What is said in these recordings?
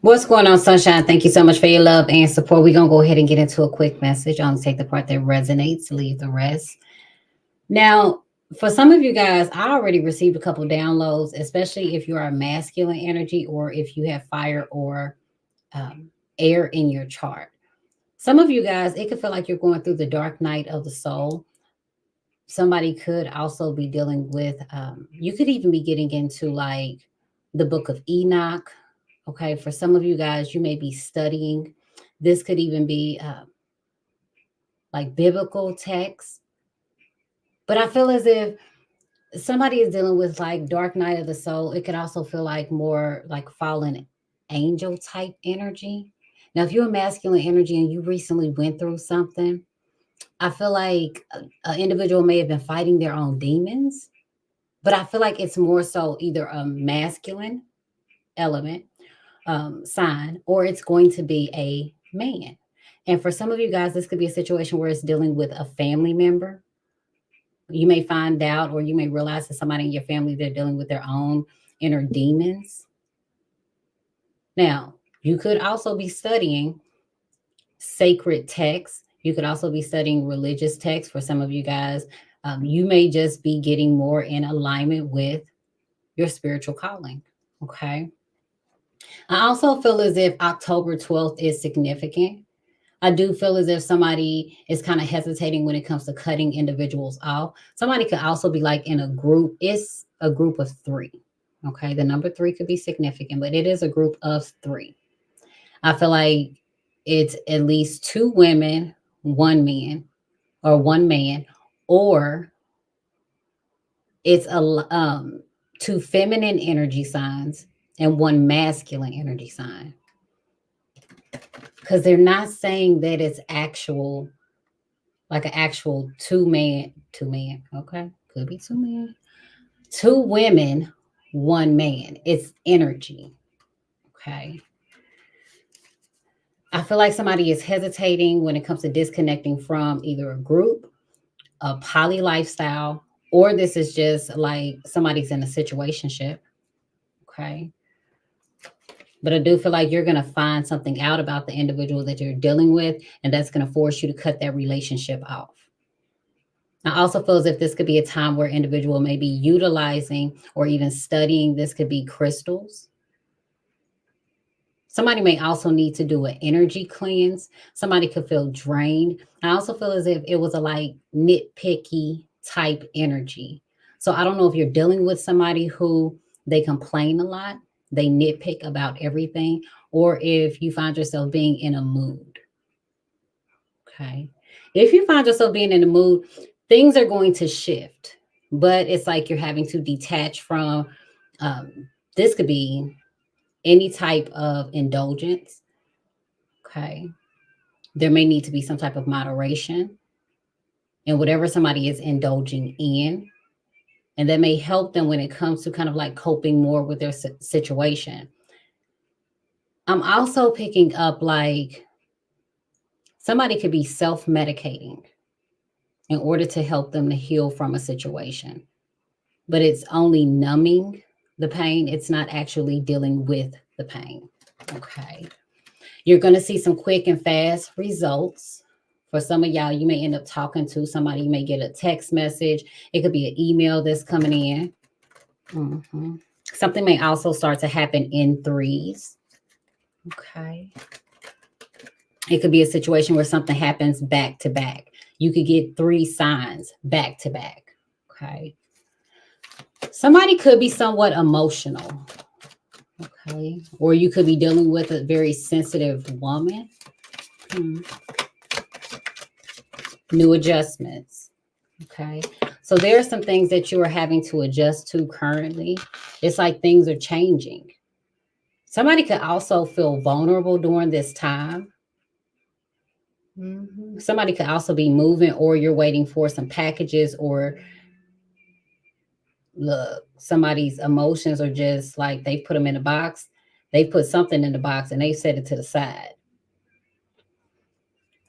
What's going on, Sunshine? Thank you so much for your love and support. We're going to go ahead and get into a quick message. I'll take the part that resonates, leave the rest. Now, for some of you guys, I already received a couple downloads, especially if you are a masculine energy or if you have fire or um, air in your chart. Some of you guys, it could feel like you're going through the dark night of the soul. Somebody could also be dealing with, you could even be getting into like the book of Enoch. Okay, for some of you guys, you may be studying. This could even be like biblical text. But I feel as if somebody is dealing with like dark night of the soul. It could also feel like more like fallen angel type energy. Now, if you're a masculine energy and you recently went through something, I feel like an individual may have been fighting their own demons, but I feel like it's more so either a masculine element sign or it's going to be a man. And for some of you guys, this could be a situation where it's dealing with a family member. You may find out or you may realize that somebody in your family, they're dealing with their own inner demons. Now, you could also be studying sacred texts. You could also be studying religious texts. For some of you guys, you may just be getting more in alignment with your spiritual calling. Okay. I also feel as if October 12th is significant. I do feel as if somebody is kind of hesitating when it comes to cutting individuals off. Somebody could also be like in a group. It's a group of three. Okay. The number three could be significant, but it is a group of three. I feel like it's at least two women, one man, or one man, or it's two feminine energy signs and one masculine energy sign. Because they're not saying that it's actual, like an actual two man, okay? Could be two men, two women, one man. It's energy, okay? I feel like somebody is hesitating when it comes to disconnecting from either a group, a poly lifestyle, or this is just like somebody's in a situationship, okay? But I do feel like you're going to find something out about the individual that you're dealing with, and that's going to force you to cut that relationship off. I also feel as if this could be a time where individual may be utilizing or even studying. This could be crystals. Somebody may also need to do an energy cleanse. Somebody could feel drained. I also feel as if it was a like nitpicky type energy. So I don't know if you're dealing with somebody who they complain a lot, they nitpick about everything, or if you find yourself being in a mood. Okay. If you find yourself being in a mood, things are going to shift, but it's like you're having to detach from um, this could be any type of indulgence. Okay. There may need to be some type of moderation in whatever somebody is indulging in. And that may help them when it comes to kind of like coping more with their situation. I'm also picking up like somebody could be self medicating in order to help them to heal from a situation, but it's only numbing the pain. It's not actually dealing with the pain. Okay. You're going to see some quick and fast results. For some of y'all, you may end up talking to somebody. You may get a text message. It could be an email that's coming in. Mm-hmm. Something may also start to happen in threes. Okay. It could be a situation where something happens back to back. You could get three signs back to back. Okay. Somebody could be somewhat emotional. Okay. Or you could be dealing with a very sensitive woman. New adjustments. Okay. So there are some things that you are having to adjust to currently. It's like things are changing. Somebody could also feel vulnerable during this time. Somebody could also be moving, or you're waiting for some packages, or look, somebody's emotions are just like they put them in a box. They put something in the box and they set it to the side.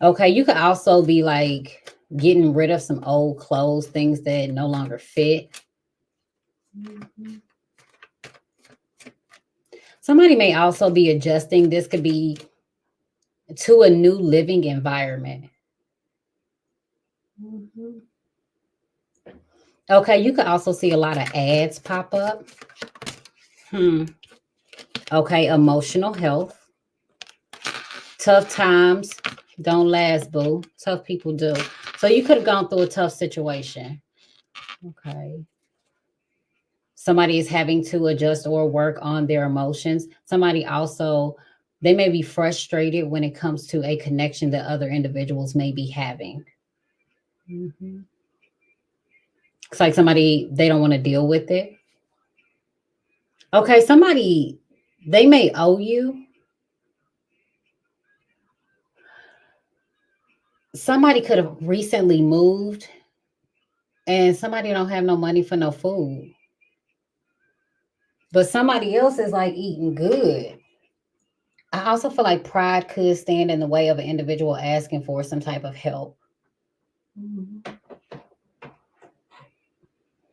Okay, you could also be like getting rid of some old clothes, things that no longer fit. Somebody may also be adjusting. This could be to a new living environment. Mhm. Okay, you could also see a lot of ads pop up. Hmm. Okay, emotional health. Tough times don't last, boo. Tough people do. So you could have gone through a tough situation. Okay. Somebody is having to adjust or work on their emotions. Somebody also, they may be frustrated when it comes to a connection that other individuals may be having. Mhm. It's like somebody, they don't want to deal with it. Okay, somebody, they may owe you. Somebody could have recently moved and somebody don't have no money for no food. But somebody else is like eating good. I also feel like pride could stand in the way of an individual asking for some type of help. Mhm.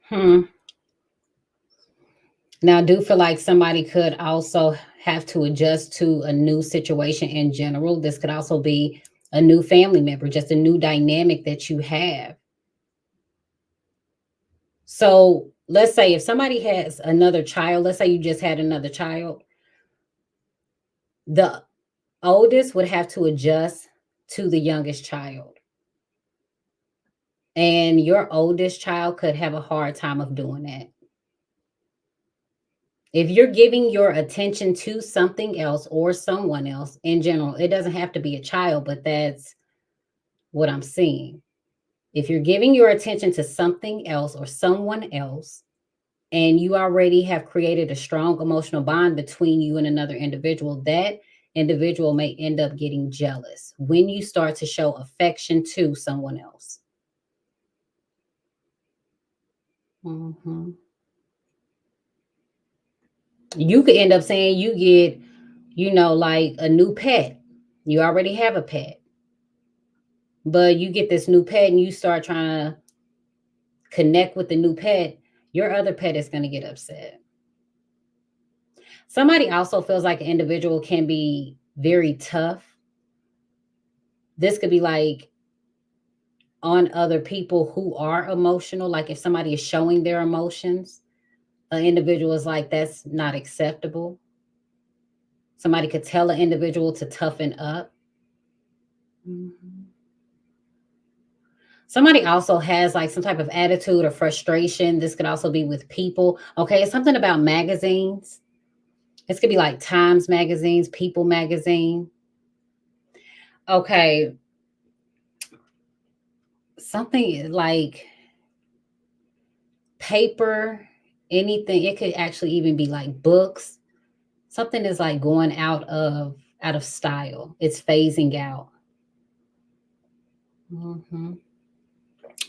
Hmm. Now, I do feel like somebody could also have to adjust to a new situation in general. This could also be a new family member, just a new dynamic that you have. So let's say if somebody has another child, let's say you just had another child, the oldest would have to adjust to the youngest child. And your oldest child could have a hard time of doing that. If you're giving your attention to something else or someone else in general, it doesn't have to be a child, but that's what I'm seeing. If you're giving your attention to something else or someone else, and you already have created a strong emotional bond between you and another individual, that individual may end up getting jealous when you start to show affection to someone else. Mhm. You could end up saying you get, like a new pet. You already have a pet, but you get this new pet and you start trying to connect with the new pet. Your other pet is going to get upset. Somebody also feels like an individual can be very tough. This could be like on other people who are emotional. Like if somebody is showing their emotions, an individual is like, that's not acceptable. Somebody could tell an individual to toughen up. Mhm. Somebody also has like some type of attitude or frustration. This could also be with people. Okay, it's something about magazines. This could be like Times magazines, People magazine. Okay, something like paper, anything. It could actually even be like books. Something is like going out of style. It's phasing out. Mhm.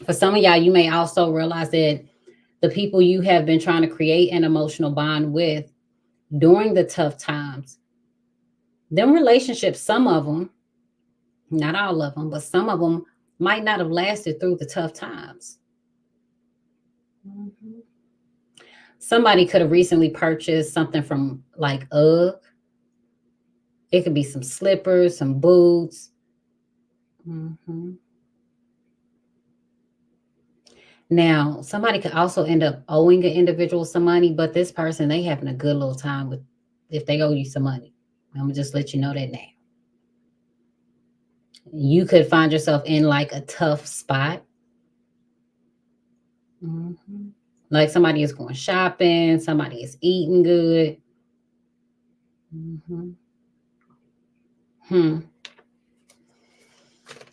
For some of y'all, you may also realize that the people you have been trying to create an emotional bond with during the tough times, them relationships, some of them, not all of them, but some of them might not have lasted through the tough times. Mhm. Somebody could have recently purchased something from like UGG. It could be some slippers, some boots. Mhm. Now, somebody could also end up owing an individual some money, but this person, they having a good little time with if they owe you some money. I'm gonna just let you know that now. You could find yourself in like a tough spot. Mhm. Like somebody is going shopping, somebody is eating good. Mhm. Hmm.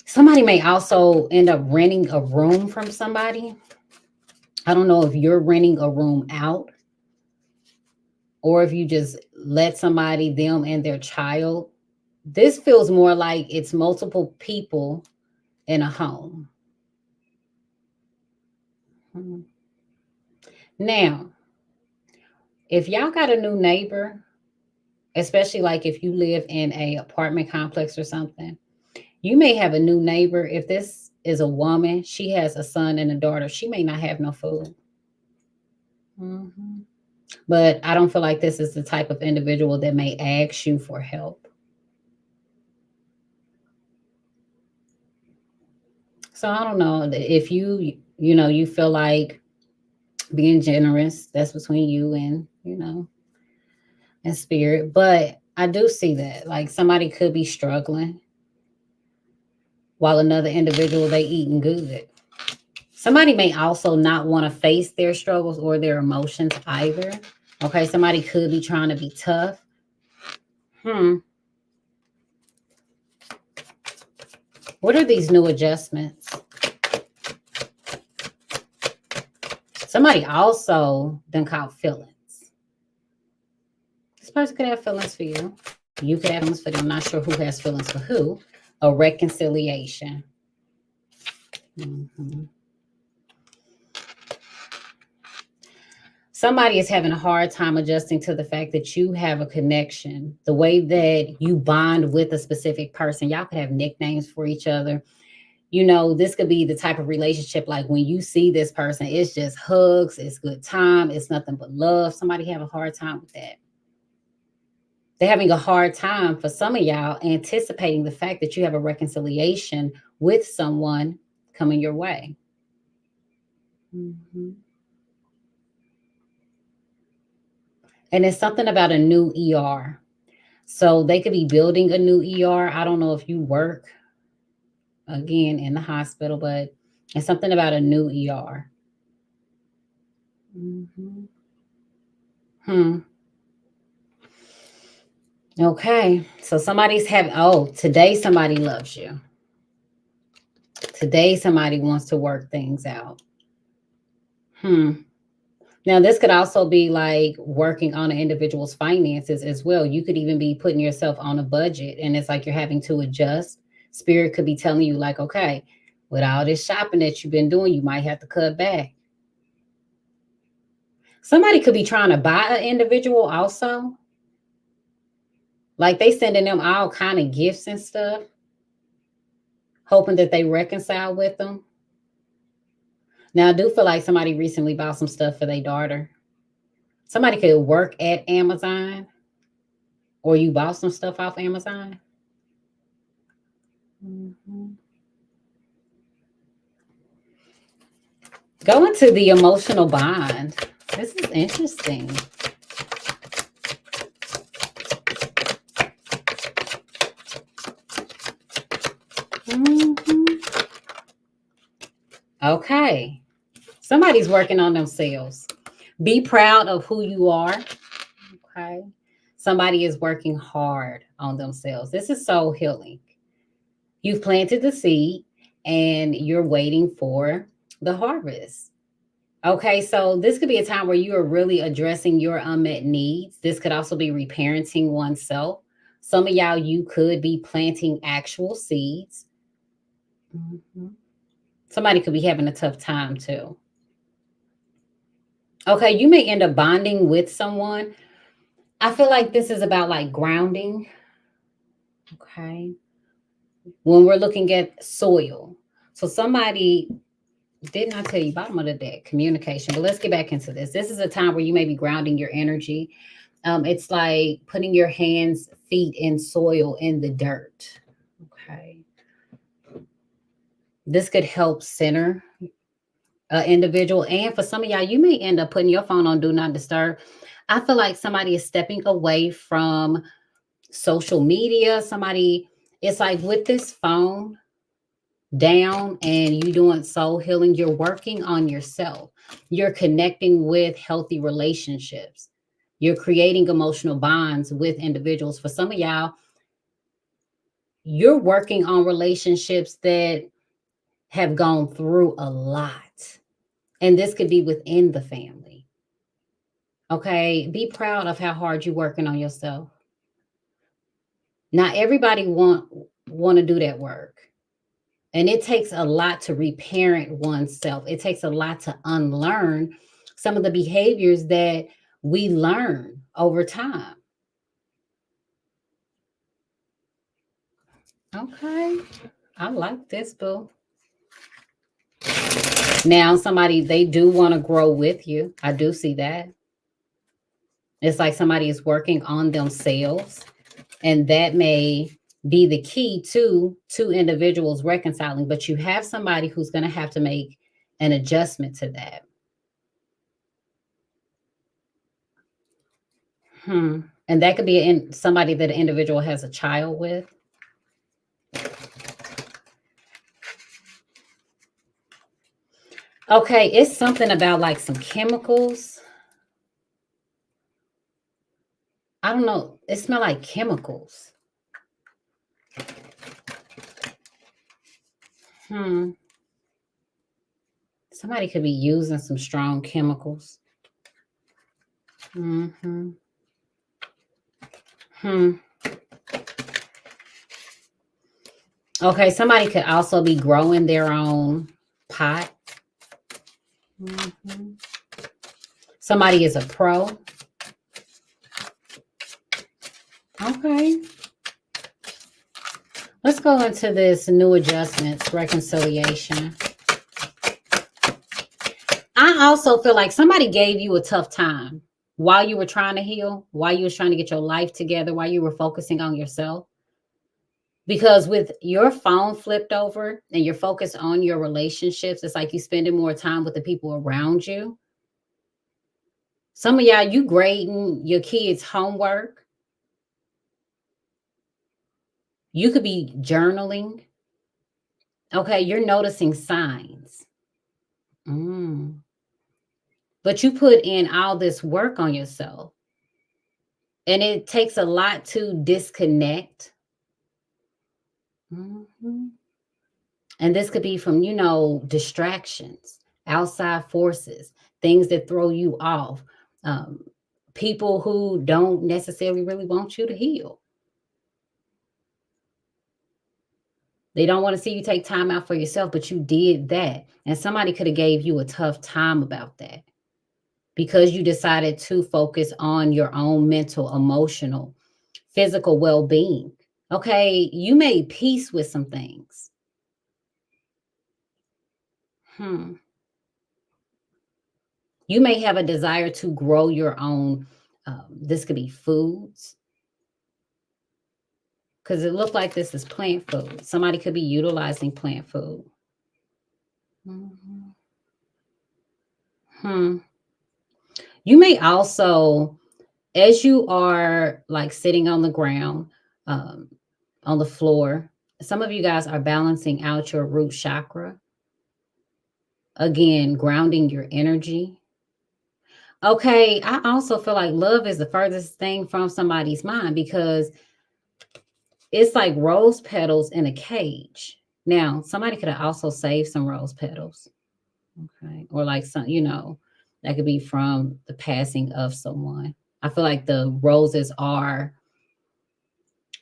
Somebody may also end up renting a room from somebody. I don't know if you're renting a room out or if you just let somebody, them and their child. This feels more like it's multiple people in a home. Mhm. Now, if y'all got a new neighbor, especially like if you live in a apartment complex or something, you may have a new neighbor. If this is a woman, she has a son and a daughter, she may not have no food. Mhm. But I don't feel like this is the type of individual that may ask you for help. So I don't know if you feel like being generous, that's between you and spirit. But I do see that like somebody could be struggling while another individual they eating good. Somebody may also not want to face their struggles or their emotions either. Okay, somebody could be trying to be tough. What are these new adjustments? Somebody also then caught feelings. This person could have feelings for you. You could have feelings for them. I'm not sure who has feelings for who. A reconciliation. Mm-hmm. Somebody is having a hard time adjusting to the fact that you have a connection, the way that you bond with a specific person. Y'all could have nicknames for each other. This could be the type of relationship like when you see this person, it's just hugs, it's good time, it's nothing but love. Somebody have a hard time with that. They're having a hard time for some of y'all anticipating the fact that you have a reconciliation with someone coming your way. Mm-hmm. And it's something about a new ER. So they could be building a new ER. I don't know if you work again in the hospital, but it's something about a new ER. Mm-hmm. Okay. So today somebody loves you. Today somebody wants to work things out. Now, this could also be like working on an individual's finances as well. You could even be putting yourself on a budget and it's like you're having to adjust. Spirit could be telling you, like, okay, with all this shopping that you've been doing, you might have to cut back. Somebody could be trying to buy an individual also. Like they sending them all kind of gifts and stuff, hoping that they reconcile with them. Now, I do feel like somebody recently bought some stuff for their daughter. Somebody could work at Amazon or you bought some stuff off Amazon. Mm-hmm. Go into the emotional bond. This is interesting. Mm-hmm. Okay. Somebody's working on themselves. Be proud of who you are. Okay. Somebody is working hard on themselves. This is soul healing. You've planted the seed and you're waiting for the harvest. Okay, so this could be a time where you are really addressing your unmet needs. This could also be reparenting oneself. Some of y'all, you could be planting actual seeds. Mm-hmm. Somebody could be having a tough time too. Okay, you may end up bonding with someone. I feel like this is about like grounding. Okay. When we're looking at soil. So somebody, didn't I tell you bottom of the deck, communication, but let's get back into this. This is a time where you may be grounding your energy. It's like putting your hands, feet in soil in the dirt. Okay. This could help center an individual. And for some of y'all, you may end up putting your phone on do not disturb. I feel like somebody is stepping away from social media. It's like with this phone down and you doing soul healing, you're working on yourself. You're connecting with healthy relationships. You're creating emotional bonds with individuals. For some of y'all, you're working on relationships that have gone through a lot. And this could be within the family. Okay. Be proud of how hard you're working on yourself. Not everybody want to do that work. And it takes a lot to reparent oneself. It takes a lot to unlearn some of the behaviors that we learn over time. Okay. I like this, boo. Now, somebody, they do want to grow with you. I do see that. It's like somebody is working on themselves, and that may be the key to two individuals reconciling, but you have somebody who's going to have to make an adjustment to that. And that could be somebody that an individual has a child with. Okay, it's something about like some chemicals. I don't know. It smells like chemicals. Somebody could be using some strong chemicals. Okay, somebody could also be growing their own pot. Somebody is a pro. Okay. Let's go into this new adjustments, reconciliation. I also feel like somebody gave you a tough time while you were trying to heal, while you were trying to get your life together, while you were focusing on yourself. Because with your phone flipped over and you're focused on your relationships, it's like you spending more time with the people around you. Some of y'all, you grading your kids' homework. You could be journaling. Okay, you're noticing signs. But you put in all this work on yourself. And it takes a lot to disconnect. And this could be from, distractions, outside forces, things that throw you off, people who don't necessarily really want you to heal. They don't want to see you take time out for yourself, but you did that. And somebody could have gave you a tough time about that because you decided to focus on your own mental, emotional, physical well-being. Okay, you made peace with some things. You may have a desire to grow your own, this could be foods, because it looked like this is plant food. Somebody could be utilizing plant food. You may also, as you are like sitting on the ground, on the floor, some of you guys are balancing out your root chakra. Again, grounding your energy. Okay, I also feel like love is the furthest thing from somebody's mind because it's like rose petals in a cage. Now, somebody could have also saved some rose petals. Okay. Or like some, that could be from the passing of someone. I feel like the roses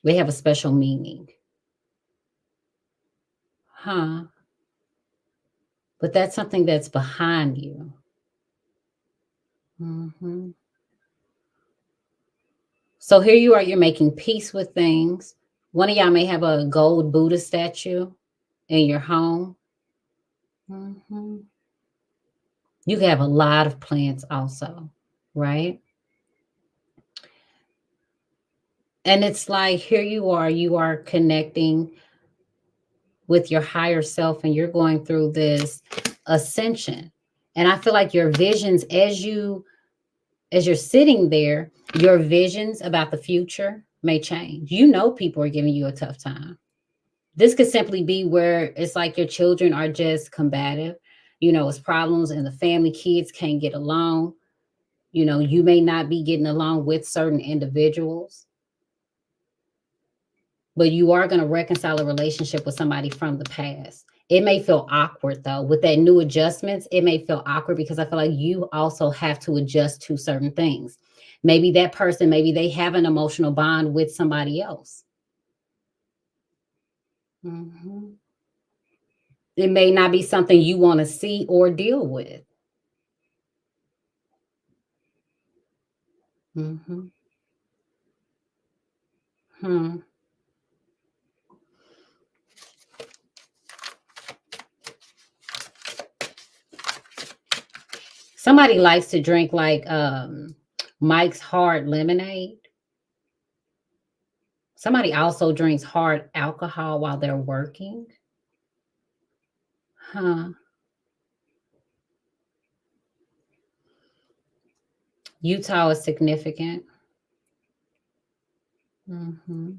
they have a special meaning. But that's something that's behind you. So here you are, you're making peace with things. One of y'all may have a gold Buddha statue in your home. You can have a lot of plants also, right? And it's like, here you are connecting with your higher self and you're going through this ascension. And I feel like your visions as you're sitting there, your visions about the future may change. People are giving you a tough time. This could simply be where it's like your children are just combative. It's problems in the family, kids can't get along. You may not be getting along with certain individuals, but you are going to reconcile a relationship with somebody from the past. It may feel awkward though. With that new adjustments, it may feel awkward because I feel like you also have to adjust to certain things. Maybe that person, maybe they have an emotional bond with somebody else. It may not be something you want to see or deal with. Somebody likes to drink like Mike's hard lemonade. Somebody also drinks hard alcohol while they're working. Huh. Utah is significant. Mhm.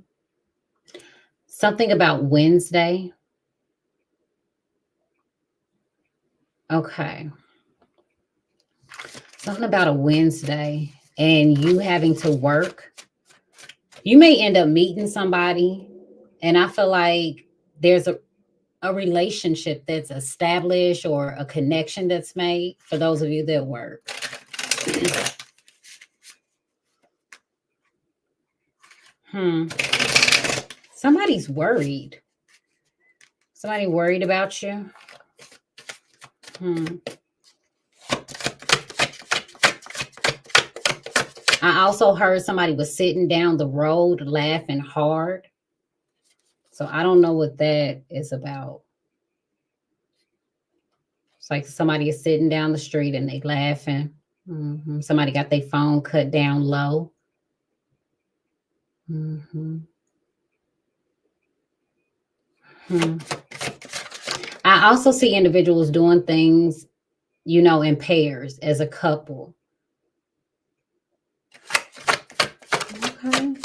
Something about Wednesday. Okay. Something about a Wednesday and you having to work. You may end up meeting somebody, and I feel like there's a relationship that's established or a connection that's made for those of you that work. Hmm. Somebody's worried. Somebody worried about you. Hmm. I also heard somebody was sitting down the road laughing hard. So I don't know what that is about. It's like somebody is sitting down the street and they laughing. Somebody got their phone cut down low. Hmm. Hmm. I also see individuals doing things, in pairs as a couple. Okay.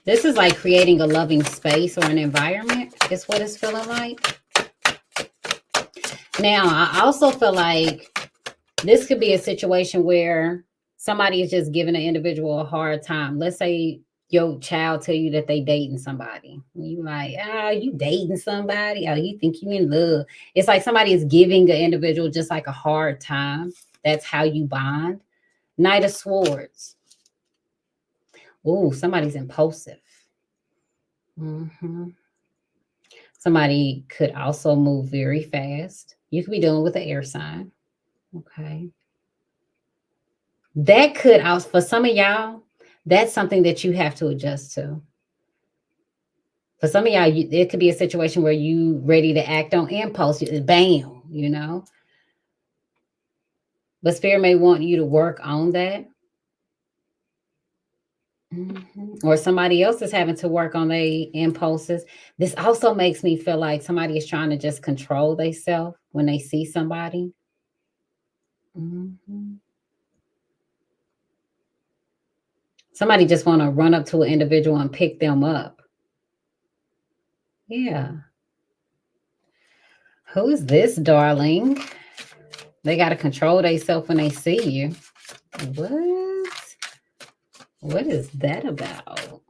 This is like creating a loving space or an environment, is what it's feeling like. Now, I also feel like this could be a situation where somebody is just giving an individual a hard time. Let's say your child tell you that they dating somebody. You like, you dating somebody? Oh, you think you in love? It's like somebody is giving an individual just like a hard time. That's how you bond. Knight of Swords. Ooh, somebody's impulsive. Hmm. Somebody could also move very fast. You could be dealing with an air sign. Okay. That could also, for some of y'all, that's something that you have to adjust to. For some of y'all, it could be a situation where you ready to act on impulse, bam. But spirit may want you to work on that. Or somebody else is having to work on their impulses. This also makes me feel like somebody is trying to just control themselves when they see somebody. Mhm. Somebody just want to run up to an individual and pick them up. Yeah. Who is this, darling? They got to control themselves when they see you. What? What is that about?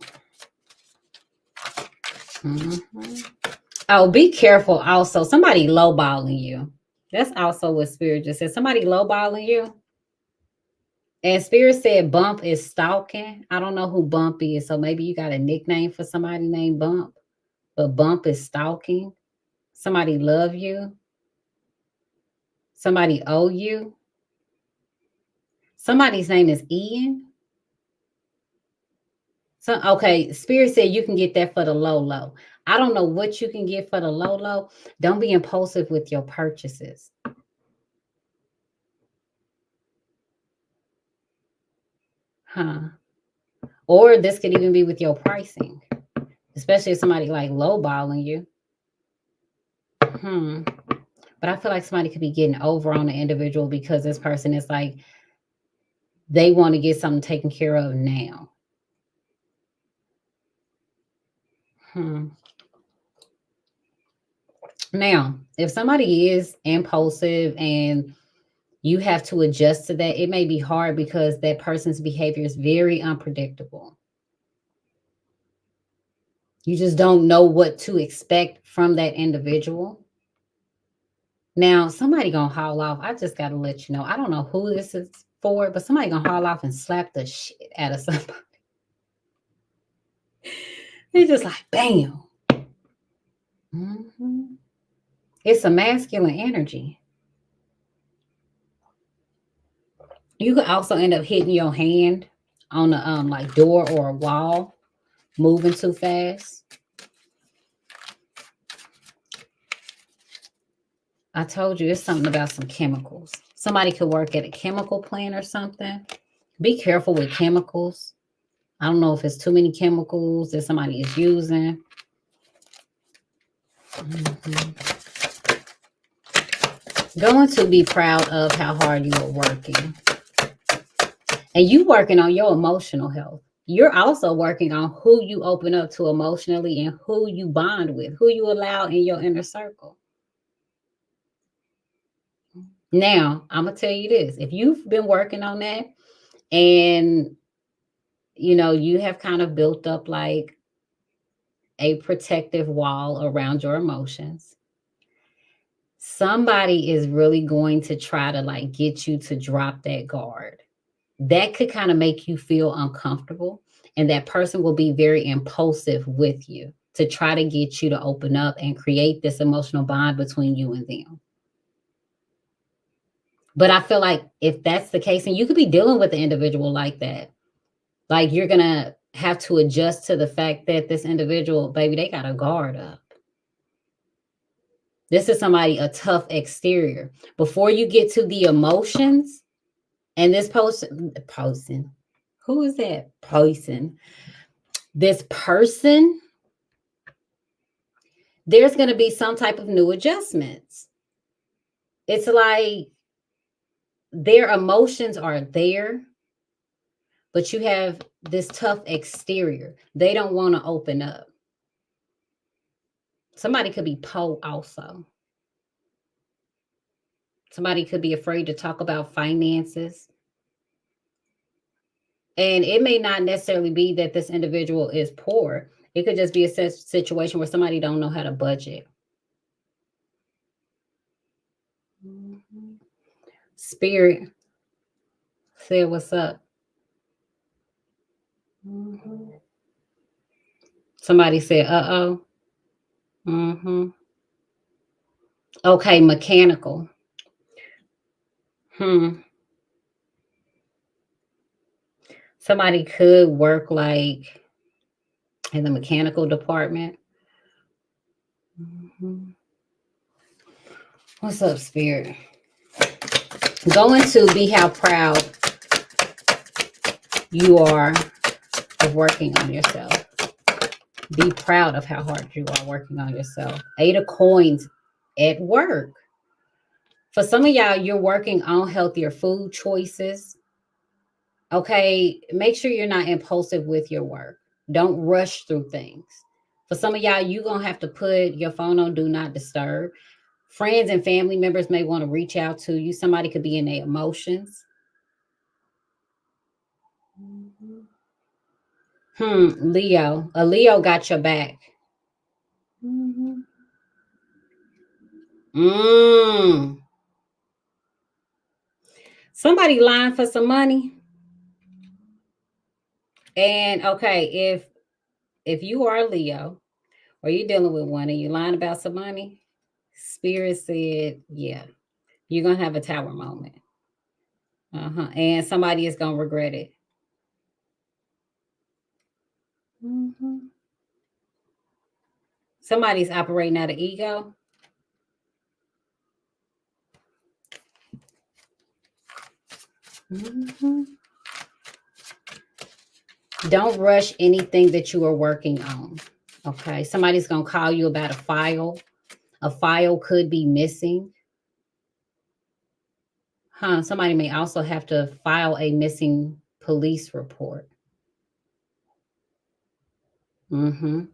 Mhm. Oh, be careful also. Somebody lowballing you. That's also what Spirit just said. Somebody lowballing you. And Spirit said Bump is stalking. I don't know who Bump is. So maybe you got a nickname for somebody named Bump. But Bump is stalking. Somebody love you. Somebody owe you. Somebody's name is Ian. So okay, Spirit said you can get that for the low low. I don't know what you can get for the low low. Don't be impulsive with your purchases. Huh. Or this could even be with your pricing, especially if somebody like lowballing you. Hmm. But I feel like somebody could be getting over on the individual because this person is like they want to get something taken care of now. Hmm. Now, if somebody is impulsive and you have to adjust to that, it may be hard because that person's behavior is very unpredictable. You just don't know what to expect from that individual. Now, somebody gonna haul off. I just gotta let you know. I don't know who this is for, but somebody gonna haul off and slap the shit out of somebody. It's just like bam. Mhm. It's a masculine energy. You could also end up hitting your hand on a like door or a wall, moving too fast. I told you it's something about some chemicals. Somebody could work at a chemical plant or something. Be careful with chemicals. I don't know if it's too many chemicals that somebody is using. Mhm. Going to be proud of how hard you are working. And you working on your emotional health. You're also working on who you open up to emotionally and who you bond with, who you allow in your inner circle. Now, I'm going to tell you this. If you've been working on that and you have kind of built up like a protective wall around your emotions, somebody is really going to try to like get you to drop that guard. That could kind of make you feel uncomfortable. And that person will be very impulsive with you to try to get you to open up and create this emotional bond between you and them. But I feel like if that's the case, and you could be dealing with the individual like that, like you're going to have to adjust to the fact that this individual, baby, they got a guard up. This is somebody, a tough exterior. Before you get to the emotions, and this person, who is that person? This person, there's going to be some type of new adjustments. It's like their emotions are there, but you have this tough exterior. They don't want to open up. Somebody could be also. Somebody could be afraid to talk about finances. And it may not necessarily be that this individual is poor. It could just be a situation where somebody don't know how to budget. Mhm. Spirit said, what's up? Mhm. Somebody said, uh-oh. Okay, mechanical. Hmm. Somebody could work like in the mechanical department. Mhm. What's up, Spirit? Going to be how proud you are of working on yourself. Be proud of how hard you are working on yourself. 8 of coins at work. For some of y'all, you're working on healthier food choices. Okay, make sure you're not impulsive with your work. Don't rush through things. For some of y'all, you're going to have to put your phone on do not disturb. Friends and family members may want to reach out to you. Somebody could be in their emotions. Leo. A Leo got your back. Mm. Somebody lying for some money. And okay, if you are a Leo or you're dealing with one and you're lying about some money, Spirit said, yeah, you're gonna have a tower moment. And somebody is gonna regret it. Mm-hmm. Somebody's operating out of ego. Mm-hmm. Don't rush anything that you are working on. Okay. Somebody's gonna call you about a file. A file could be missing. Somebody may also have to file a missing police report. Mm-hmm.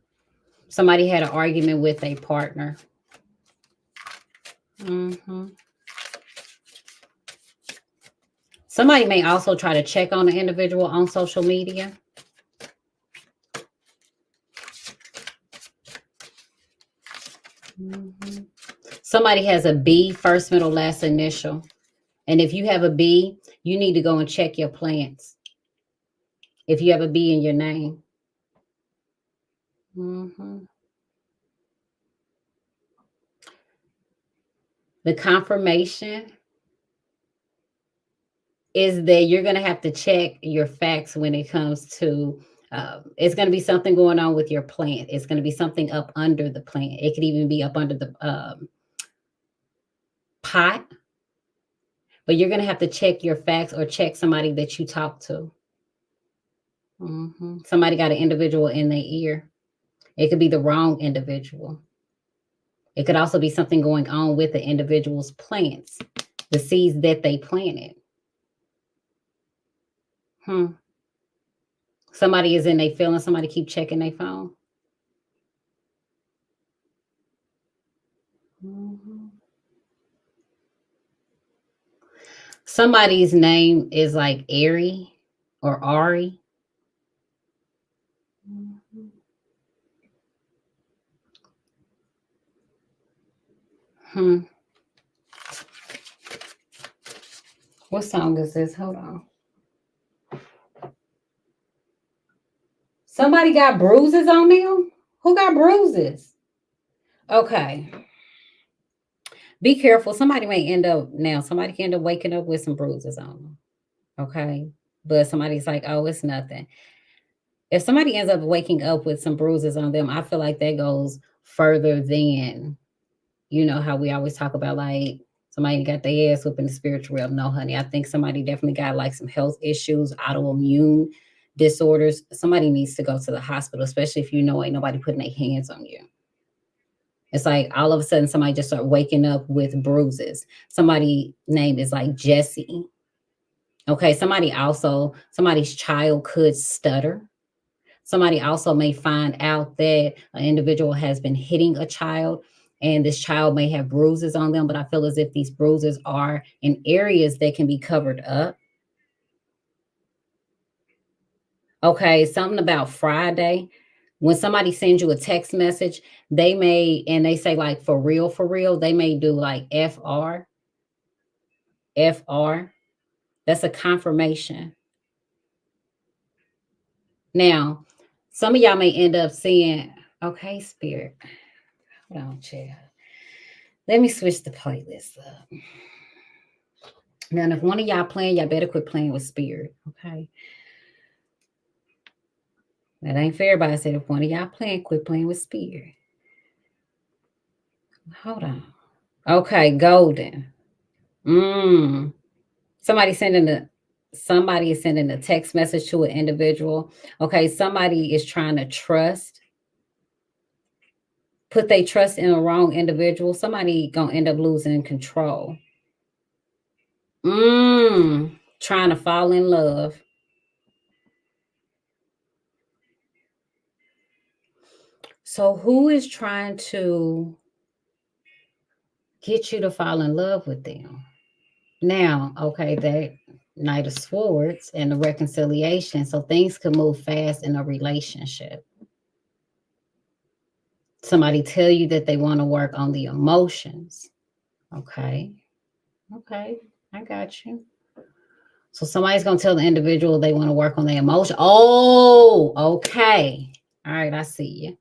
Somebody had an argument with a partner. Mm-hmm. Somebody may also try to check on the individual on social media. Mm-hmm. Somebody has a B, first, middle, last initial. And if you have a B, you need to go and check your plants. If you have a B in your name. Mm-hmm. The confirmation is that you're going to have to check your facts when it comes to it's going to be something going on with your plant. It's going to be something up under the plant. It could even be up under the pot, but you're going to have to check your facts or check somebody that you talk to. Somebody got an individual in their ear. It could be the wrong individual. It could also be something going on with the individual's plants, the seeds that they planted. Somebody is in their feeling. Somebody keep checking their phone. Somebody's name is like Ari or Ari. What song is this? Hold on. Somebody got bruises on them? Who got bruises? Okay. Be careful. Somebody may end up somebody can end up waking up with some bruises on them. Okay. But somebody's like, oh, it's nothing. If somebody ends up waking up with some bruises on them, I feel like that goes further than, how we always talk about like somebody got their ass whooped in the spiritual realm. No, honey. I think somebody definitely got like some health issues, autoimmune disorders. Somebody needs to go to the hospital, especially if ain't nobody putting their hands on you. It's like all of a sudden somebody just start waking up with bruises. Somebody's name is like Jesse. Okay, somebody's child could stutter. Somebody also may find out that an individual has been hitting a child and this child may have bruises on them, but I feel as if these bruises are in areas that can be covered up. Okay, something about Friday. When somebody sends you a text message, they say like for real, they may do like FR. FR. That's a confirmation. Now, some of y'all may end up seeing, okay, spirit. Hold on, child. Let me switch the playlist up. Now, if one of y'all playing, y'all better quit playing with spirit, okay? That ain't fair, but I said if one of y'all playing, quit playing with spirit. Hold on. Okay, golden. Somebody is sending a text message to an individual. Okay, somebody is trying to put their trust in a wrong individual. Somebody gonna end up losing control. Trying to fall in love. So who is trying to get you to fall in love with them? Now, okay, that Knight of Swords and the reconciliation, so things can move fast in a relationship. Somebody tell you that they want to work on the emotions. Okay, I got you. So somebody's going to tell the individual they want to work on their emotion. Oh, okay. All right, I see you.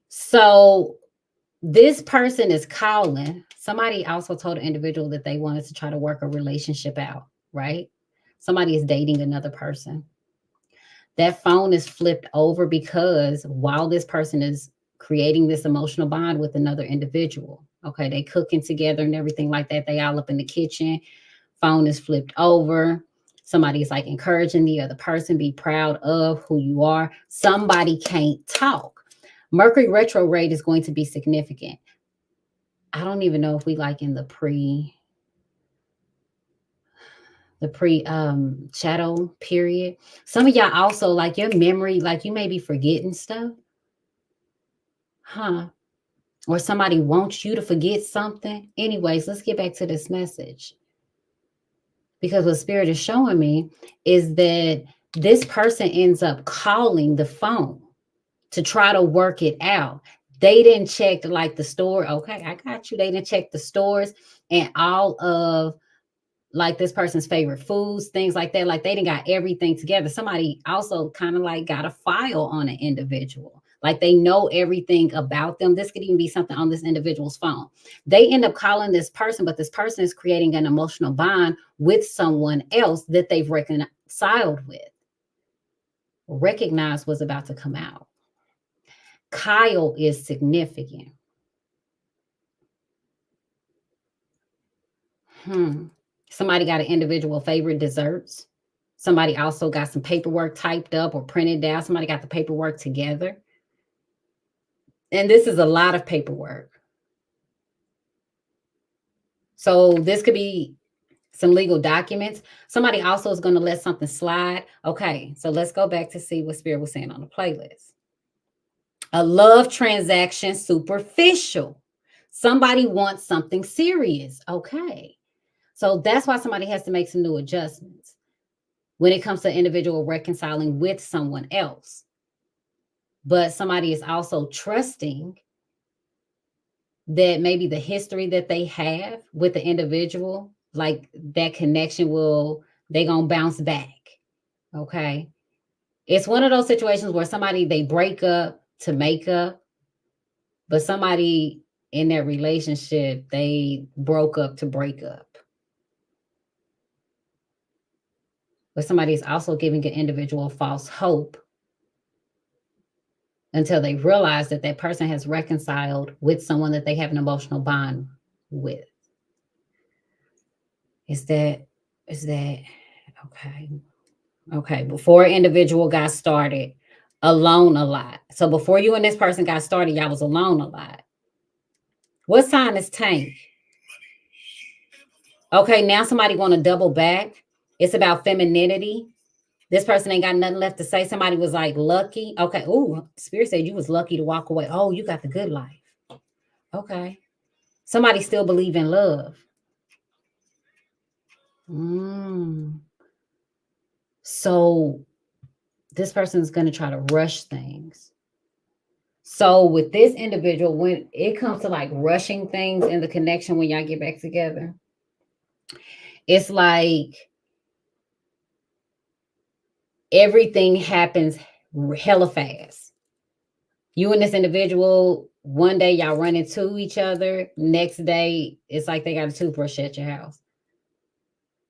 So this person is calling. Somebody also told the individual that they wanted to try to work a relationship out, right? Somebody is dating another person. That phone is flipped over because while this person is creating this emotional bond with another individual, okay, they cooking together and everything like that. They all up in the kitchen. Phone is flipped over. Somebody's like encouraging the other person, be proud of who you are. Somebody can't talk. Mercury retrograde is going to be significant. I don't even know if we like in the pre shadow period. Some of y'all also like your memory, like you may be forgetting stuff. Or somebody wants you to forget something. Anyways, let's get back to this message. Because what spirit is showing me is that this person ends up calling the phone to try to work it out. They didn't check like the store. Okay, I got you. They didn't check the stores and all of like this person's favorite foods, things like that. Like they didn't got everything together. Somebody also kind of like got a file on an individual. Like they know everything about them. This could even be something on this individual's phone. They end up calling this person, but this person is creating an emotional bond with someone else that they've reconciled with. Recognize what's about to come out. Kyle is significant. Somebody got an individual favorite desserts. Somebody also got some paperwork typed up or printed down. Somebody got the paperwork together. And this is a lot of paperwork. So this could be some legal documents. Somebody also is going to let something slide. Okay, so let's go back to see what Spirit was saying on the playlist. A love transaction, superficial. Somebody wants something serious. Okay. So that's why somebody has to make some new adjustments when it comes to individual reconciling with someone else. But somebody is also trusting that maybe the history that they have with the individual, like that connection they gonna bounce back. Okay. It's one of those situations where somebody, they break up to make up, but somebody in that relationship, they broke up to break up. But somebody is also giving an individual false hope until they realize that that person has reconciled with someone that they have an emotional bond with. Is that okay? Okay, before an individual got started, alone a lot. So before you and this person got started, y'all was alone a lot. What sign is Tank? Okay, now somebody want to double back. It's about femininity. This person ain't got nothing left to say. Somebody was like lucky. Okay. Oh, Spirit said you was lucky to walk away. Oh, you got the good life. Okay. Somebody still believe in love. So this person is going to try to rush things. So with this individual, when it comes to like rushing things in the connection when y'all get back together, it's like everything happens hella fast. You and this individual, one day y'all run into each other, next day it's like they got a toothbrush at your house.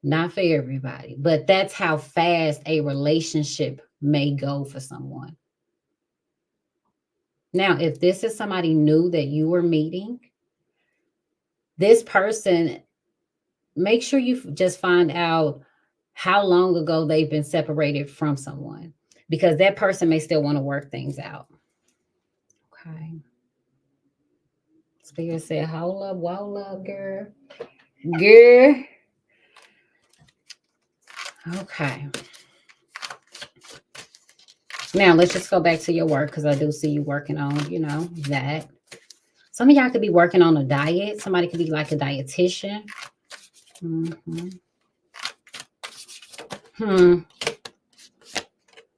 Not for everybody, but that's how fast a relationship may go for someone. Now, if this is somebody new that you were meeting, this person, make sure you just find out how long ago they've been separated from someone, because that person may still want to work things out. Okay. Spirit said, hold up, wall up, girl. Girl. Okay. Now let's just go back to your work, because I do see you working on, that. Some of y'all could be working on a diet. Somebody could be like a dietitian.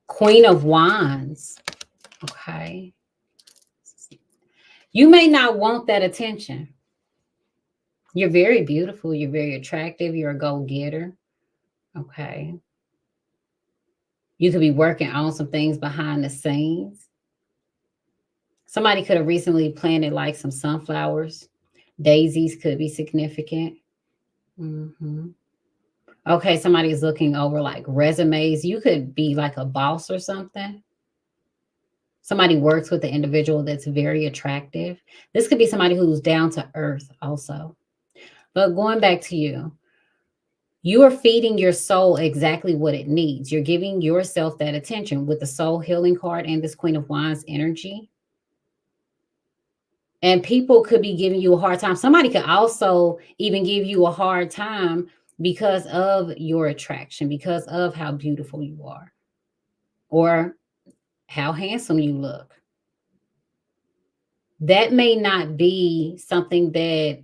Queen of Wands. Okay. You may not want that attention. You're very beautiful. You're very attractive. You're a go-getter. Okay. You could be working on some things behind the scenes. Somebody could have recently planted like some sunflowers. Daisies could be significant. Okay, somebody is looking over like resumes. You could be like a boss or something. Somebody works with the individual that's very attractive. This could be somebody who's down to earth also. But going back to you, you are feeding your soul exactly what it needs. You're giving yourself that attention with the soul healing card and this Queen of Wands energy. And people could be giving you a hard time. Somebody could also even give you a hard time because of your attraction, because of how beautiful you are, or how handsome you look. That may not be something that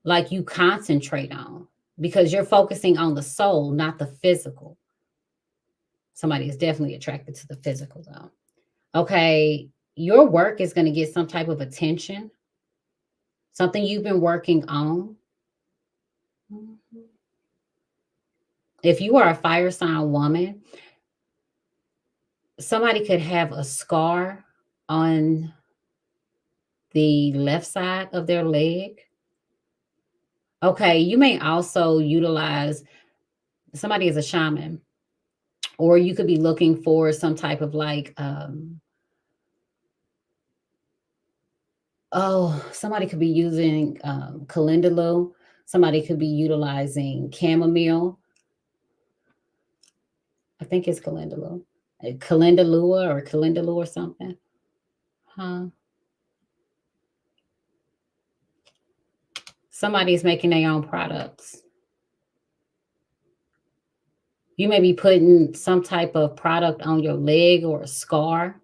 like you concentrate on, because you're focusing on the soul, not the physical. Somebody is definitely attracted to the physical though. Okay, your work is going to get some type of attention, something you've been working on. If you are a fire sign woman, somebody could have a scar on the left side of their leg. Okay, you may also utilize, somebody is a shaman, or you could be looking for some type of like, somebody could be using calendula. Somebody could be utilizing chamomile. I think it's calendula or something. Huh? Somebody's making their own products. You may be putting some type of product on your leg or a scar.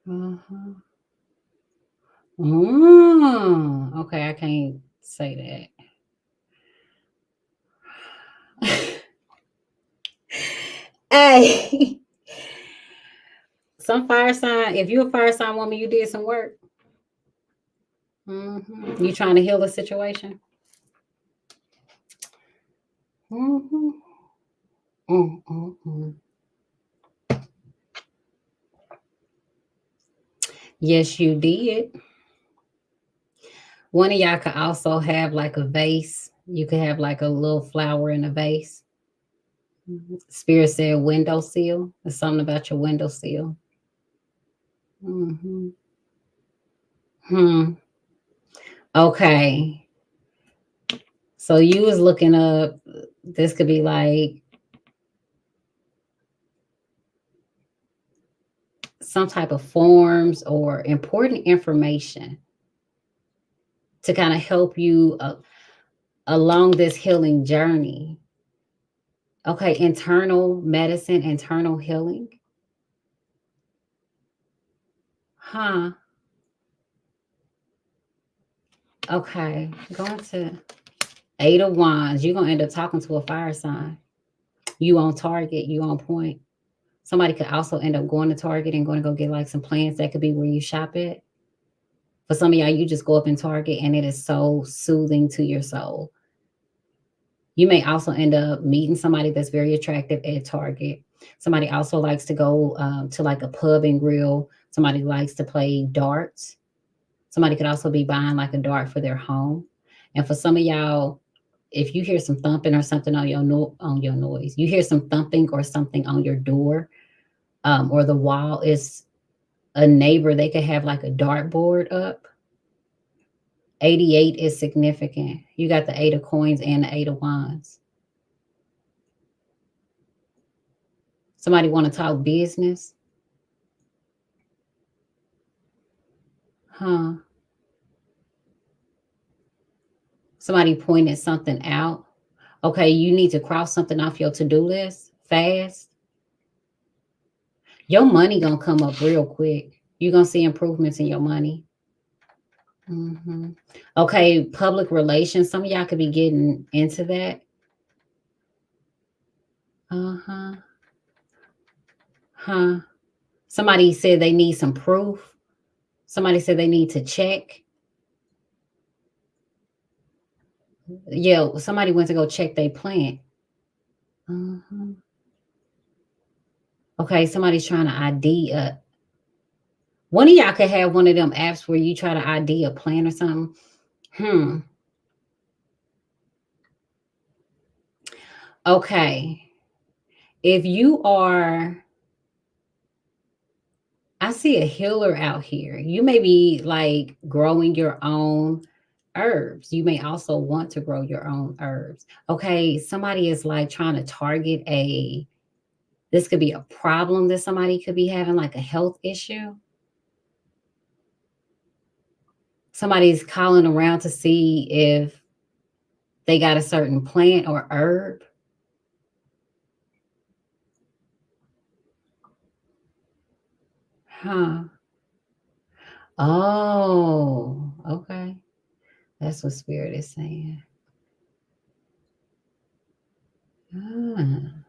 Uh-huh. Okay, I can't say that. Hey, some fire sign. If you're a fire sign woman, you did some work. You trying to heal a situation. Mm-hmm. Mm-mm-mm. Yes, you did. One of y'all could also have like a vase. You could have like a little flower in a vase. Spirit said windowsill. There's something about your windowsill. Mm-hmm. Hmm. Okay. So you was looking up. This could be like some type of forms or important information to kind of help you along this healing journey. Okay, internal medicine, internal healing. Huh. Okay. Going to Eight of Wands. You're gonna end up talking to a fire sign. You on target, you on point. Somebody could also end up going to Target and going to go get like some plants. That could be where you shop at. For some of y'all, you just go up in Target and it is so soothing to your soul. You may also end up meeting somebody that's very attractive at Target. Somebody also likes to go to like a pub and grill. Somebody likes to play darts. Somebody could also be buying like a dart for their home. And for some of y'all, if you hear some thumping or something on your noise, you hear some thumping or something on your door or the wall, is a neighbor. They could have like a dartboard up. 88 is significant. You got the 8 of coins and the 8 of wands. Somebody want to talk business? Huh? Somebody pointed something out. Okay, you need to cross something off your to-do list fast. Your money gonna come up real quick. You're gonna see improvements in your money. Okay, public relations. Some of y'all could be getting into that. Uh-huh. Huh. Somebody said they need some proof. Somebody said they need to check. Yeah, somebody went to go check their plant. Uh-huh. Okay, somebody's trying to ID. One of y'all could have one of them apps where you try to ID a plant or something. Okay. If you are, I see a healer out here. You may be like growing your own herbs. You may also want to grow your own herbs. Okay. Somebody is like trying to target this could be a problem that somebody could be having, like a health issue. Somebody's calling around to see if they got a certain plant or herb. Huh. Oh, okay. That's what spirit is saying. Ah.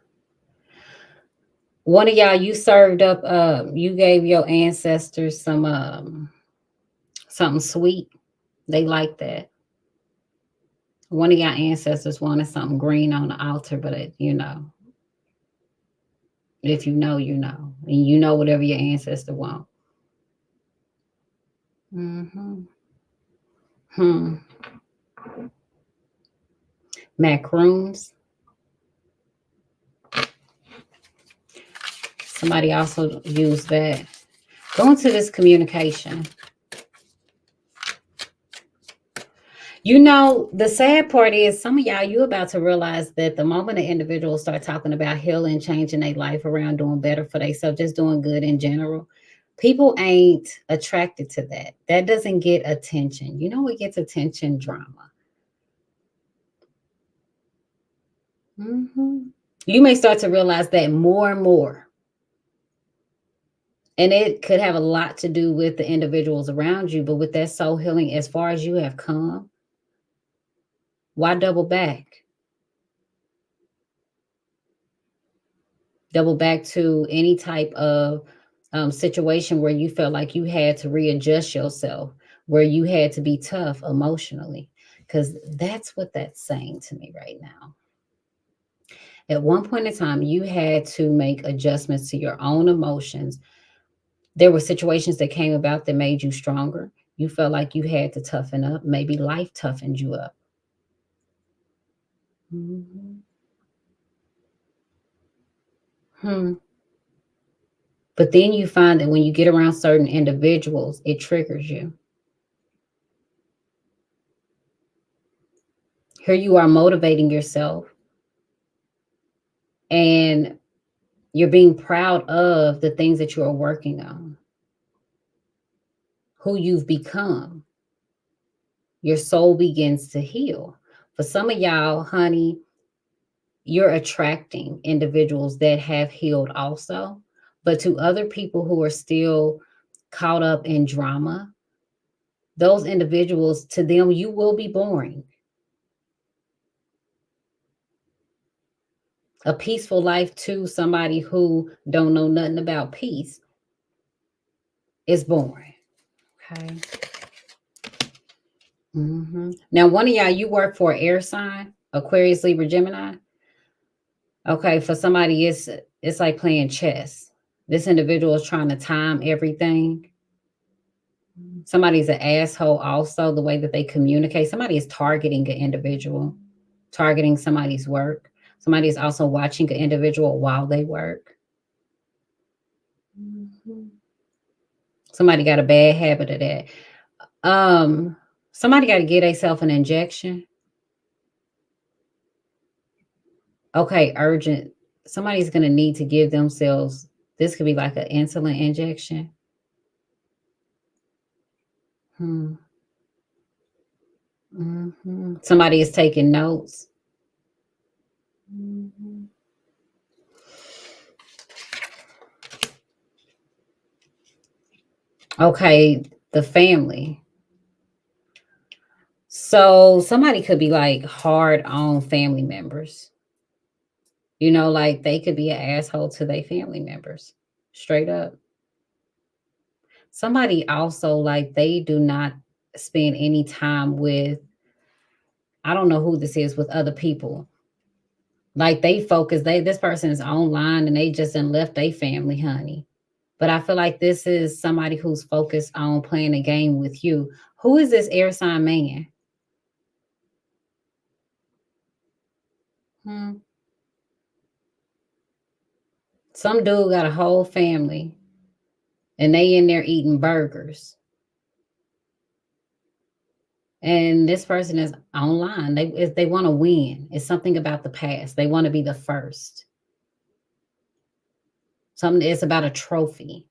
One of y'all, you served up, you gave your ancestors some something sweet. They like that. One of y'all ancestors wanted something green on the altar, but if you know, you know. And you know whatever your ancestor want. Mm-hmm. Macaroons. Somebody also used that. Go into this communication. You know, the sad part is some of y'all, you about to realize that the moment an individual start talking about healing, changing their life around, doing better for themselves, just doing good in general, people ain't attracted to that. That doesn't get attention. You know what gets attention? Drama. Mhm. You may start to realize that more and more. And it could have a lot to do with the individuals around you, but with that soul healing, as far as you have come, why double back? Double back to any type of situation where you felt like you had to readjust yourself, where you had to be tough emotionally, because that's what that's saying to me right now. At one point in time, you had to make adjustments to your own emotions. There were situations that came about that made you stronger. You felt like you had to toughen up. Maybe life toughened you up. Mhm. Hmm. But then you find that when you get around certain individuals, it triggers you. Here you are motivating yourself and you're being proud of the things that you are working on, who you've become. Your soul begins to heal. For some of y'all, honey, you're attracting individuals that have healed also. But to other people who are still caught up in drama, those individuals, to them, you will be boring. A peaceful life to somebody who don't know nothing about peace is boring. Okay. Now, one of y'all, you work for an air sign, Aquarius, Libra, Gemini. Okay, for somebody, it's like playing chess. This individual is trying to time everything. Somebody's an asshole. Also, the way that they communicate. Somebody is targeting an individual, targeting somebody's work. Somebody is also watching an individual while they work. Mhm. Somebody got a bad habit of that. Um, Somebody got to get themselves an injection. Okay, urgent. Somebody's going to need to give themselves, this could be like an insulin injection. Hmm. Somebody is taking notes. Mhm. Okay, the family. So somebody could be like hard on family members. You know, like they could be an asshole to their family members. Straight up. Somebody also like they do not spend any time with, I don't know who this is, with other people. Like they focus, this person is online and they just done left their family, honey. But I feel like this is somebody who's focused on playing a game with you. Who is this air sign man? Hmm. Some dude got a whole family and they in there eating burgers. And this person is online. They want to win. It's something about the past. They want to be the first. Something, it's about a trophy.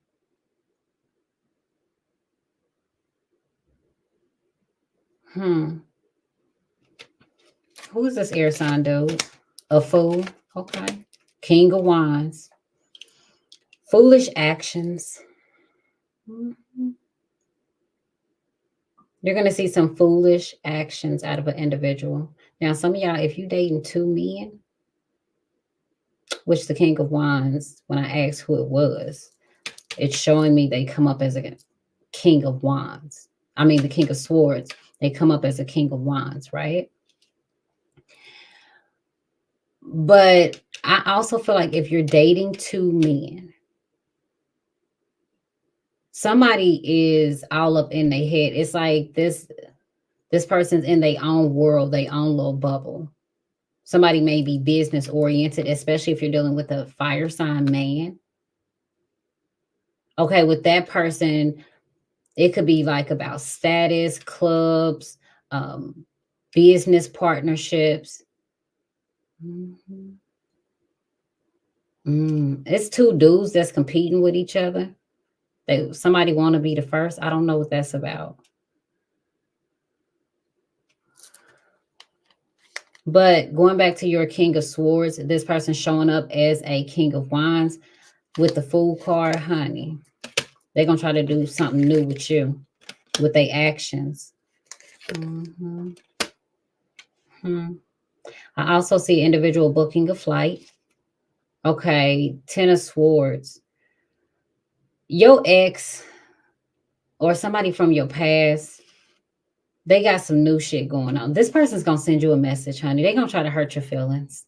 Hmm. Who is this air sign dude? A fool. Okay. King of Wands. Foolish actions. Mhm. You're going to see some foolish actions out of an individual. Now, some of y'all, if you dating two men, which the King of Wands, when I asked who it was, it's showing me they come up as a King of Wands. I mean, the King of Swords, they come up as a King of Wands, right? But I also feel like if you're dating two men, somebody is all up in their head. It's like this person's in their own world, their own little bubble. Somebody may be business oriented, especially if you're dealing with a fire sign man. Okay, with that person, it could be like about status, clubs, um, business partnerships. Mhm. It's two dudes that's competing with each other. Somebody want to be the first. I don't know what that's about. But going back to your King of Swords, this person showing up as a King of Wands with the Fool card, honey. They're going to try to do something new with you, with their actions. Mm-hmm. I also see individual booking a flight. Okay, Ten of Swords. Your ex or somebody from your past, they got some new shit going on. This person's going to send you a message, honey. They're going to try to hurt your feelings.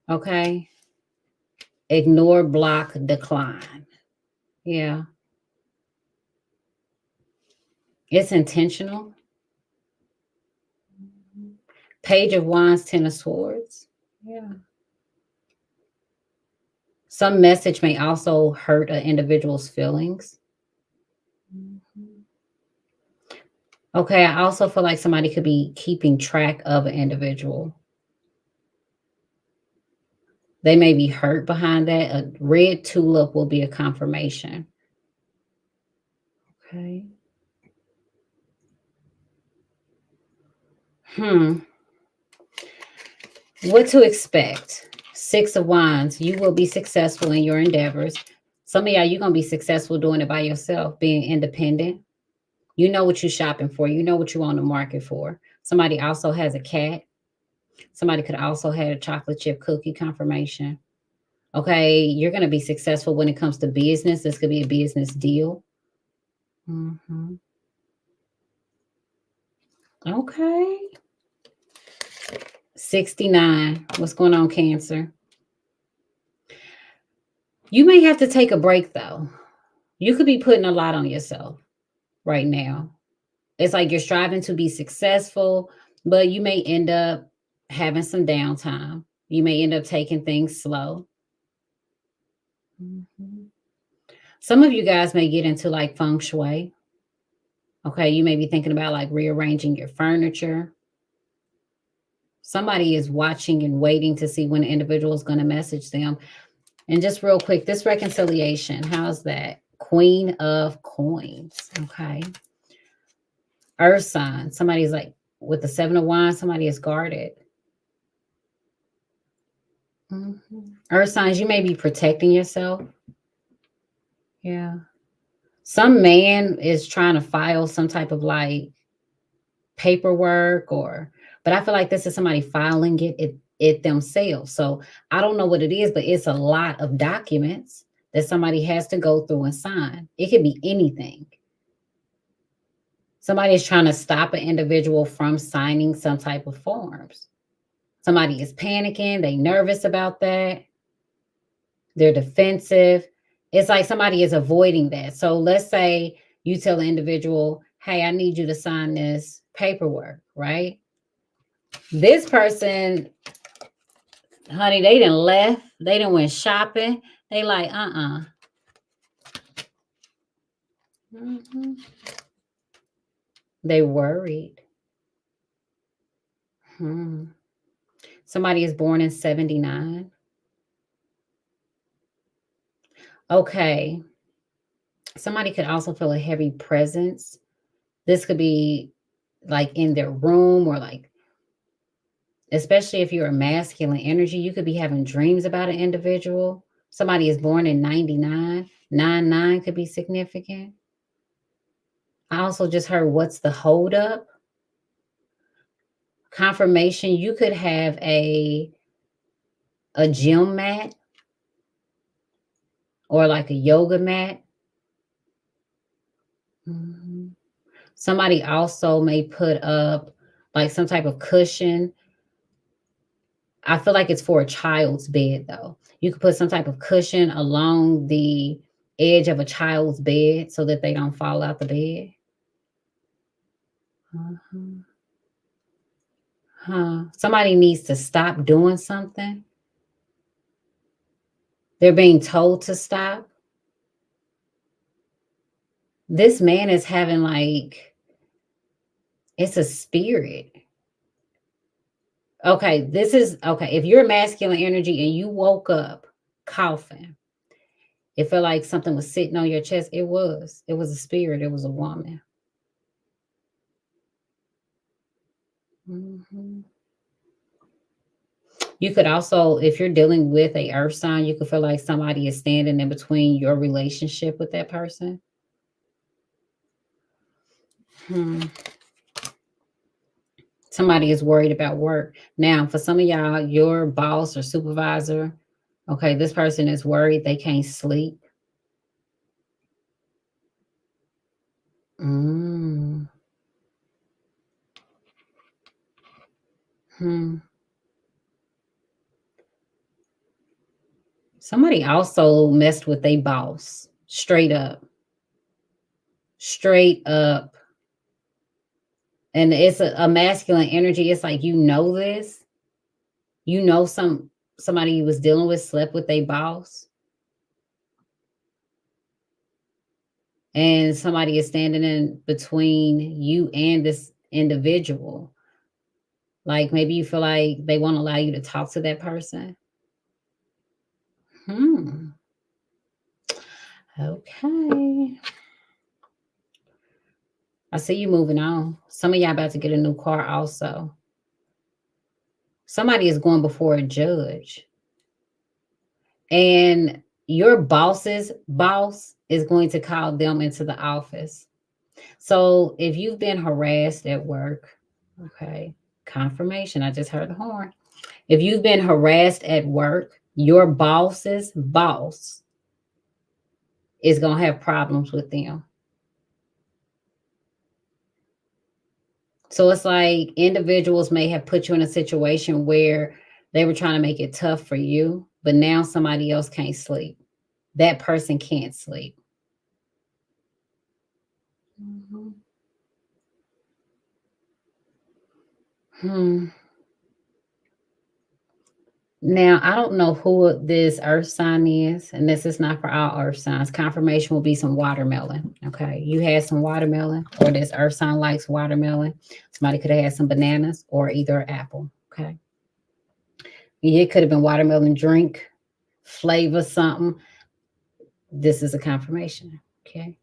Okay? Ignore, block, decline. Yeah. It's intentional. Page of Wands, Ten of Swords. Yeah. Some message may also hurt an individual's feelings. Okay, I also feel like somebody could be keeping track of an individual. They may be hurt behind that. A red tulip will be a confirmation. Okay. What to expect? Six of Wands. You will be successful in your endeavors. Some of y'all, you're going to be successful doing it by yourself, being independent. You know what you're shopping for. You know what you're on the market for. Somebody also has a cat. Somebody could also have a chocolate chip cookie confirmation. Okay, you're going to be successful when it comes to business. This could be a business deal. Okay. 69. What's going on, Cancer? You may have to take a break, though. You could be putting a lot on yourself right now. It's like you're striving to be successful, but you may end up having some downtime. You may end up taking things slow. Some of you guys may get into like feng shui. Okay, you may be thinking about like rearranging your furniture. Somebody is watching and waiting to see when an individual is going to message them. And just real quick, this reconciliation, how's that? Queen of Coins. Okay. Earth sign. Somebody's like with the Seven of Wands, somebody is guarded. Earth signs, you may be protecting yourself. Yeah. Some man is trying to file some type of like paperwork but I feel like this is somebody filing it themselves. So I don't know what it is, but it's a lot of documents that somebody has to go through and sign. It could be anything. Somebody is trying to stop an individual from signing some type of forms. Somebody is panicking. They nervous about that. They're defensive. It's like somebody is avoiding that. So let's say you tell the individual, hey, I need you to sign this paperwork, right? This person, honey, they done left. They done went shopping. They like, They worried. Somebody is born in 79. Okay. Somebody could also feel a heavy presence. This could be like in their room or like, especially if you're a masculine energy, you could be having dreams about an individual. Somebody is born in 99. 99 could be significant. I also just heard what's the holdup? Confirmation, you could have a gym mat or like a yoga mat. Somebody also may put up like some type of cushion. I feel like it's for a child's bed though. You could put some type of cushion along the edge of a child's bed so that they don't fall out the bed. Somebody needs to stop doing something. They're being told to stop. This man is having like, it's a spirit. Okay, this is okay. If you're masculine energy and you woke up coughing, it felt like something was sitting on your chest. It was. It was a spirit. It was a woman. Mhm. You could also, if you're dealing with a earth sign, you could feel like somebody is standing in between your relationship with that person. Hmm. Somebody is worried about work. Now, for some of y'all, your boss or supervisor, okay, this person is worried they can't sleep. Mm. Hmm. Somebody also messed with their boss. Straight up. Straight up. And it's a masculine energy. It's like you know this. You know somebody you was dealing with slept with their boss. And somebody is standing in between you and this individual. Like maybe you feel like they won't allow you to talk to that person. Hmm. Okay. I see you moving on. Some of y'all about to get a new car also. Somebody is going before a judge. And your boss's boss is going to call them into the office. So if you've been harassed at work, okay, confirmation. I just heard the horn. If you've been harassed at work, your boss's boss is going to have problems with them. So it's like individuals may have put you in a situation where they were trying to make it tough for you, but now somebody else can't sleep. That person can't sleep. Mhm. Hmm. Now, I don't know who this earth sign is, and this is not for all earth signs. Confirmation will be some watermelon. Okay. You had some watermelon, or this earth sign likes watermelon. Somebody could have had some bananas or either an apple. Okay. It could have been watermelon drink, flavor, something. This is a confirmation. Okay.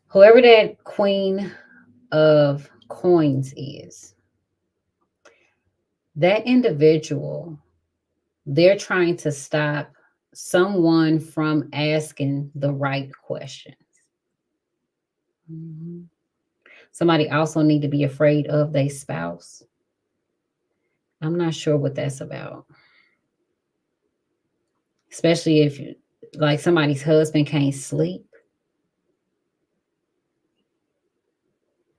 Whoever that queen of coins is, that individual, they're trying to stop someone from asking the right questions. Mhm. Somebody also need to be afraid of their spouse. I'm not sure what that's about. Especially if like somebody's husband can't sleep.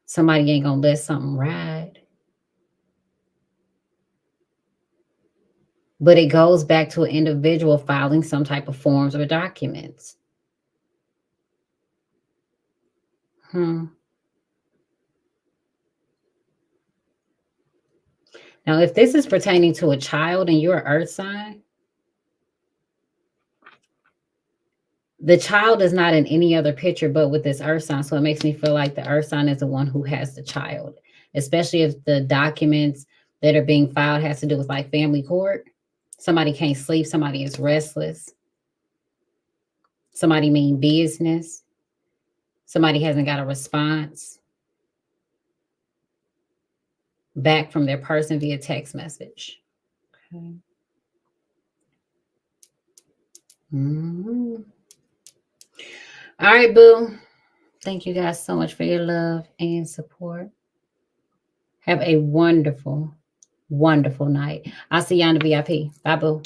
Somebody ain't gonna let something ride. But it goes back to an individual filing some type of forms or documents. Hmm. Now, if this is pertaining to a child and you're an earth sign, the child is not in any other picture but with this earth sign. So it makes me feel like the earth sign is the one who has the child, especially if the documents that are being filed has to do with like family court. Somebody can't sleep, somebody is restless, somebody mean business, somebody hasn't got a response back from their person via text message. Okay. Mhm. All right, boo. Thank you guys so much for your love and support. Have a wonderful, wonderful night. I'll see you on the VIP. Bye, boo.